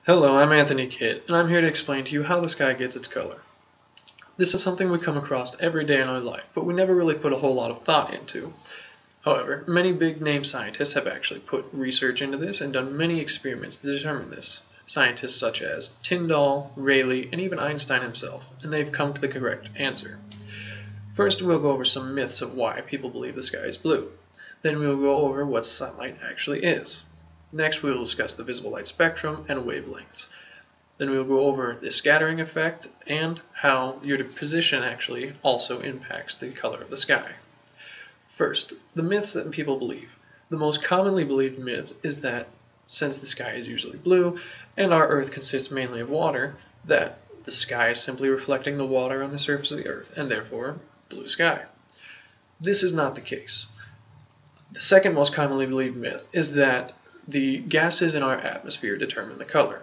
Hello, I'm Anthony Kidd, and I'm here to explain to you how the sky gets its color. This is something we come across every day in our life, but we never really put a whole lot of thought into. However, many big-name scientists have actually put research into this and done many experiments to determine this. Scientists such as Tyndall, Rayleigh, and even Einstein himself, and they've come to the correct answer. First, we'll go over some myths of why people believe the sky is blue. Then we'll go over what sunlight actually is. Next, we will discuss the visible light spectrum and wavelengths. Then we will go over the scattering effect and how your position actually also impacts the color of the sky. First, the myths that people believe. The most commonly believed myth is that since the sky is usually blue and our Earth consists mainly of water, that the sky is simply reflecting the water on the surface of the Earth and therefore blue sky. This is not the case. The second most commonly believed myth is that the gases in our atmosphere determine the color.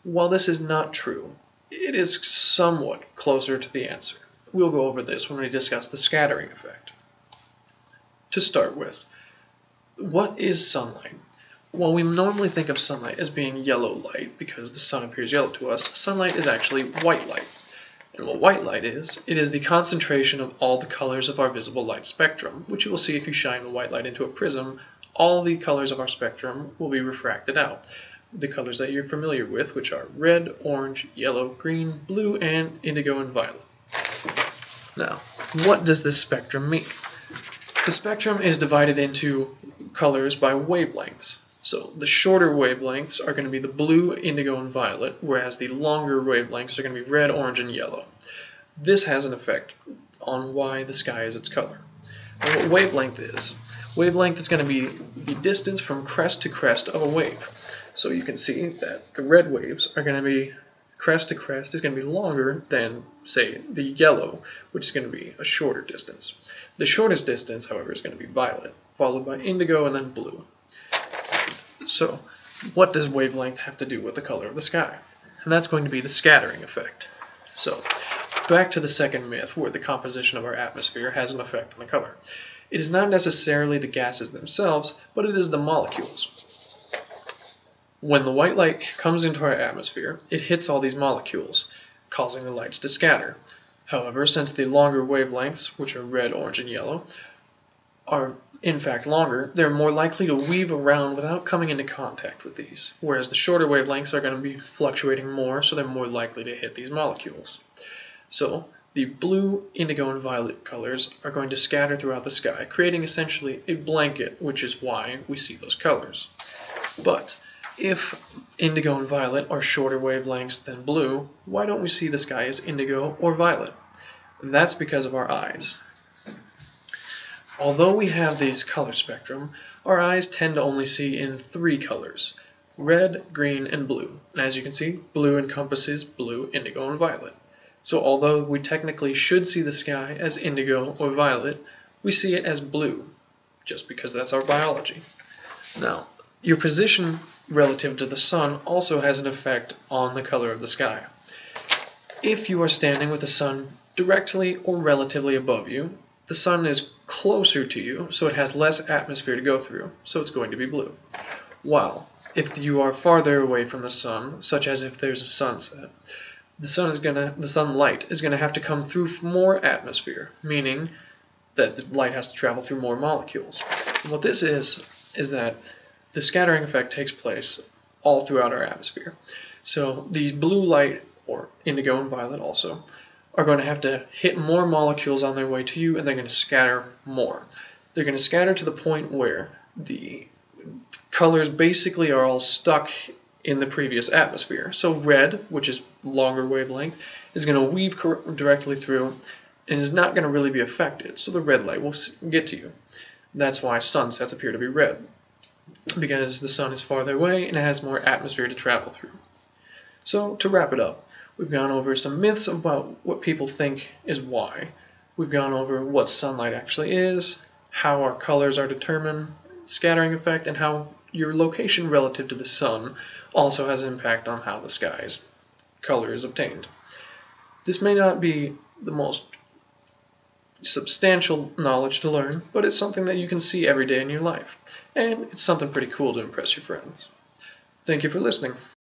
While this is not true, it is somewhat closer to the answer. We'll go over this when we discuss the scattering effect. To start with, what is sunlight? While we normally think of sunlight as being yellow light because the sun appears yellow to us, sunlight is actually white light. And what white light is, it is the concentration of all the colors of our visible light spectrum, which you will see if you shine the white light into a prism. All the colors of our spectrum will be refracted out. The colors that you're familiar with, which are red, orange, yellow, green, blue, and indigo and violet. Now, what does this spectrum mean? The spectrum is divided into colors by wavelengths. So the shorter wavelengths are going to be the blue, indigo, and violet, whereas the longer wavelengths are going to be red, orange, and yellow. This has an effect on why the sky is its color. And what wavelength is? Wavelength is going to be the distance from crest to crest of a wave. So you can see that the red waves are going to be, crest to crest is going to be longer than, say, the yellow, which is going to be a shorter distance. The shortest distance, however, is going to be violet, followed by indigo and then blue. So what does wavelength have to do with the color of the sky? And that's going to be the scattering effect. So back to the second myth, where the composition of our atmosphere has an effect on the color. It is not necessarily the gases themselves, but it is the molecules. When the white light comes into our atmosphere, it hits all these molecules, causing the lights to scatter. However, since the longer wavelengths, which are red, orange, and yellow, are in fact longer, they're more likely to weave around without coming into contact with these, whereas the shorter wavelengths are going to be fluctuating more, so they're more likely to hit these molecules. So the blue, indigo, and violet colors are going to scatter throughout the sky, creating essentially a blanket, which is why we see those colors. But if indigo and violet are shorter wavelengths than blue, why don't we see the sky as indigo or violet? And that's because of our eyes. Although we have this color spectrum, our eyes tend to only see in three colors: red, green, and blue. And as you can see, blue encompasses blue, indigo, and violet. So although we technically should see the sky as indigo or violet, we see it as blue, just because that's our biology. Now, your position relative to the sun also has an effect on the color of the sky. If you are standing with the sun directly or relatively above you, the sun is closer to you, so it has less atmosphere to go through, so it's going to be blue. While if you are farther away from the sun, such as if there's a sunset, the sunlight is going to have to come through more atmosphere, meaning that the light has to travel through more molecules. And what this is that the scattering effect takes place all throughout our atmosphere. So these blue light, or indigo and violet also, are going to have to hit more molecules on their way to you, and they're going to scatter more. They're going to scatter to the point where the colors basically are all stuck in the previous atmosphere. So red, which is longer wavelength, is going to weave directly through and is not going to really be affected, so the red light will get to you. That's why sunsets appear to be red, because the sun is farther away and it has more atmosphere to travel through. So to wrap it up, we've gone over some myths about what people think is why. We've gone over what sunlight actually is, how our colors are determined, scattering effect, and how your location relative to the sun also has an impact on how the sky's color is obtained. This may not be the most substantial knowledge to learn, but it's something that you can see every day in your life, and it's something pretty cool to impress your friends. Thank you for listening.